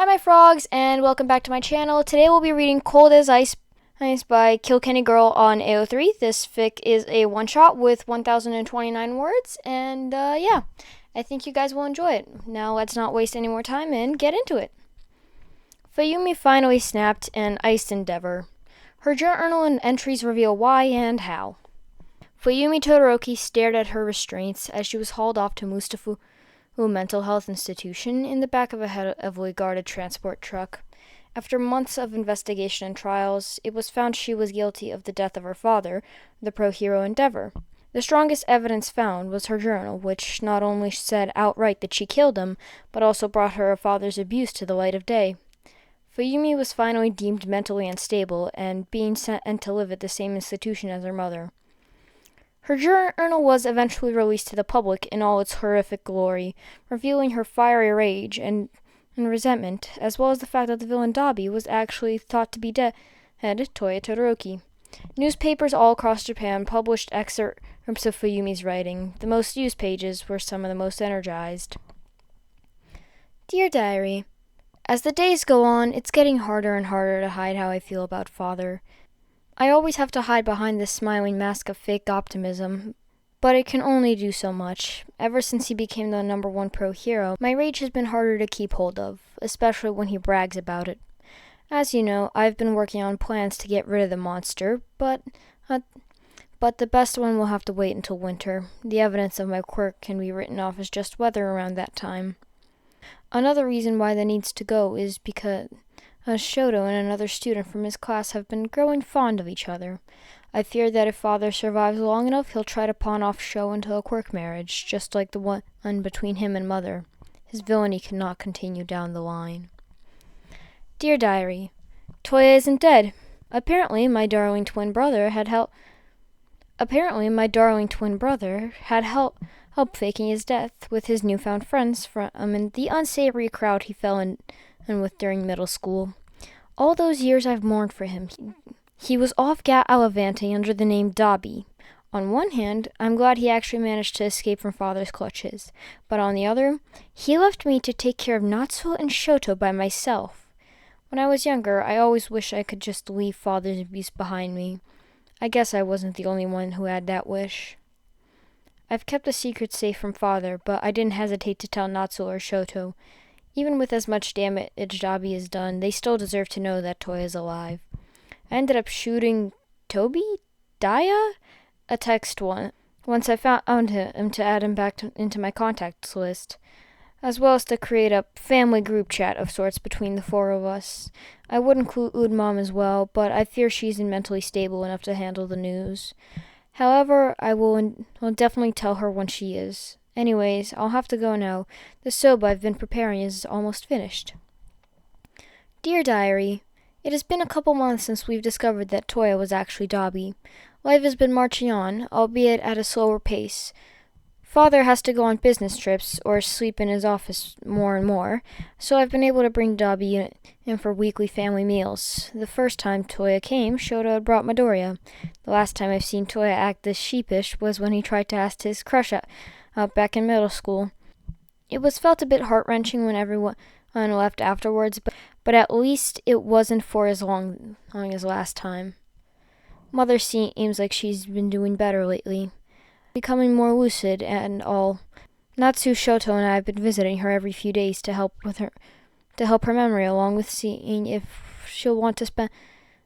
Hi my frogs, and welcome back to my channel. Today we'll be reading Cold as Ice by Kilkenny Girl on AO3. This fic is a one-shot with 1,029 words, and yeah, I think you guys will enjoy it. Now let's not waste any more time and get into it. Fuyumi finally snapped an iced endeavor. Her journal and entries reveal why and how. Fuyumi Todoroki stared at her restraints as she was hauled off to Mustafa mental health institution in the back of a heavily guarded transport truck. After months of investigation and trials, it was found she was guilty of the death of her father, the pro-hero Endeavor. The strongest evidence found was her journal, which not only said outright that she killed him, but also brought her father's abuse to the light of day. Fuyumi was finally deemed mentally unstable and being sent to live at the same institution as her mother. Her journal was eventually released to the public in all its horrific glory, revealing her fiery rage and resentment, as well as the fact that the villain Dabi was actually thought to be dead, Toya Todoroki. Newspapers all across Japan published excerpts of Fuyumi's writing. The most used pages were some of the most energized. Dear Diary, as the days go on, it's getting harder and harder to hide how I feel about Father. I always have to hide behind this smiling mask of fake optimism, but it can only do so much. Ever since he became the #1 pro-hero, my rage has been harder to keep hold of, especially when he brags about it. As you know, I've been working on plans to get rid of the monster, but the best one will have to wait until winter. The evidence of my quirk can be written off as just weather around that time. Another reason why that needs to go is because Shoto and another student from his class have been growing fond of each other. I fear that if Father survives long enough, he'll try to pawn off Sho into a quirk marriage, just like the one between him and Mother. His villainy cannot continue down the line. Dear Diary, Toya isn't dead. Apparently, my darling twin brother had help faking his death with his newfound friends from the unsavory crowd he fell in with during middle school. All those years I've mourned for him. He was off Gallivanting under the name Dabi. On one hand, I'm glad he actually managed to escape from Father's clutches, but on the other, he left me to take care of Natsuo and Shoto by myself. When I was younger, I always wished I could just leave Father's abuse behind me. I guess I wasn't the only one who had that wish. I've kept the secret safe from Father, but I didn't hesitate to tell Natsuo or Shoto. Even with as much damage Dabi has done, they still deserve to know that Toya is alive. I ended up shooting Daya? A text once I found him to add him back into my contacts list, as well as to create a family group chat of sorts between the four of us. I would include Mom as well, but I fear she isn't mentally stable enough to handle the news. However, I will definitely tell her when she is. Anyways, I'll have to go now. The soba I've been preparing is almost finished. Dear Diary, it has been a couple months since we've discovered that Toya was actually Dabi. Life has been marching on, albeit at a slower pace. Father has to go on business trips or sleep in his office more and more, so I've been able to bring Dabi in for weekly family meals. The first time Toya came, Shoto had brought Midoriya. The last time I've seen Toya act this sheepish was when he tried to ask his crush out back in middle school. It was felt a bit heart-wrenching when everyone left afterwards, but at least it wasn't for as long as last time. Mother seems like she's been doing better lately, becoming more lucid and all. Natsu, Shoto, and I have been visiting her every few days to help her memory, along with seeing if she'll want to spend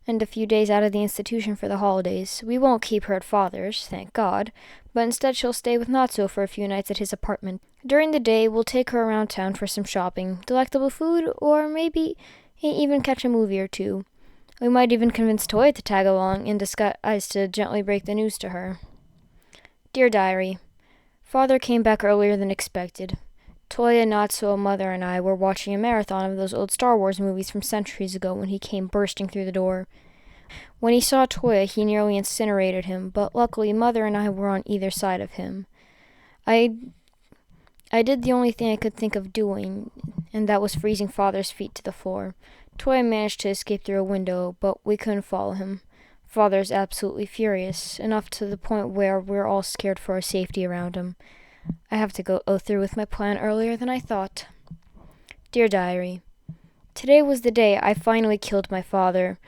a few days out of the institution for the holidays. We won't keep her at Father's, thank God, but instead she'll stay with Natsuo for a few nights at his apartment. During the day, we'll take her around town for some shopping, delectable food, or maybe even catch a movie or two. We might even convince Toya to tag along in disguise to gently break the news to her. Dear Diary, Father came back earlier than expected. Toya, Natsuo, Mother, and I were watching a marathon of those old Star Wars movies from centuries ago when he came bursting through the door. When he saw Toya, he nearly incinerated him, but luckily Mother and I were on either side of him. I did the only thing I could think of doing, and that was freezing Father's feet to the floor. Toya managed to escape through a window, but we couldn't follow him. Father's absolutely furious, enough to the point where we're all scared for our safety around him. I have to go through with my plan earlier than I thought. Dear Diary, Today was the day I finally killed my father.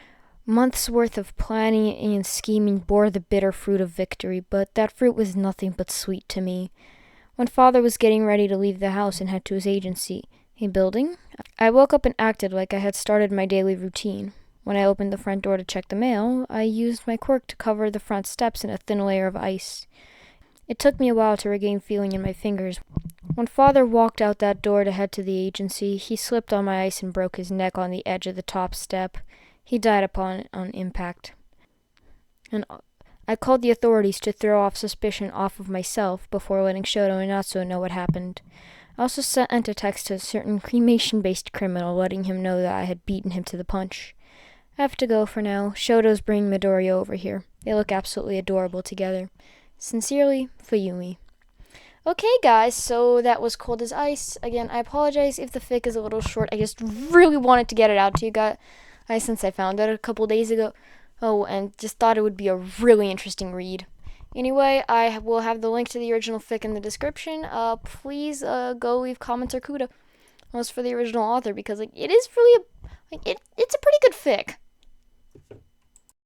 Months' worth of planning and scheming bore the bitter fruit of victory, but that fruit was nothing but sweet to me. When father was getting ready to leave the house and head to his agency, a building, I woke up and acted like I had started my daily routine. When I opened the front door to check the mail, I used my quirk to cover the front steps in a thin layer of ice. It took me a while to regain feeling in my fingers. When father walked out that door to head to the agency, he slipped on my ice and broke his neck on the edge of the top step. He died on impact. And I called the authorities to throw off suspicion off of myself before letting Shoto and Natsuo know what happened. I also sent a text to a certain cremation-based criminal letting him know that I had beaten him to the punch. I have to go for now. Shoto's bringing Midoriya over here. They look absolutely adorable together. Sincerely, Fuyumi. Okay, guys, so that was Cold as Ice. Again, I apologize if the fic is a little short. I just really wanted to get it out to you guys since I found it a couple days ago. Oh, and just thought it would be a really interesting read. Anyway, I will have the link to the original fic in the description. Please go leave comments or kudos for the original author, because it is really it's a pretty good fic.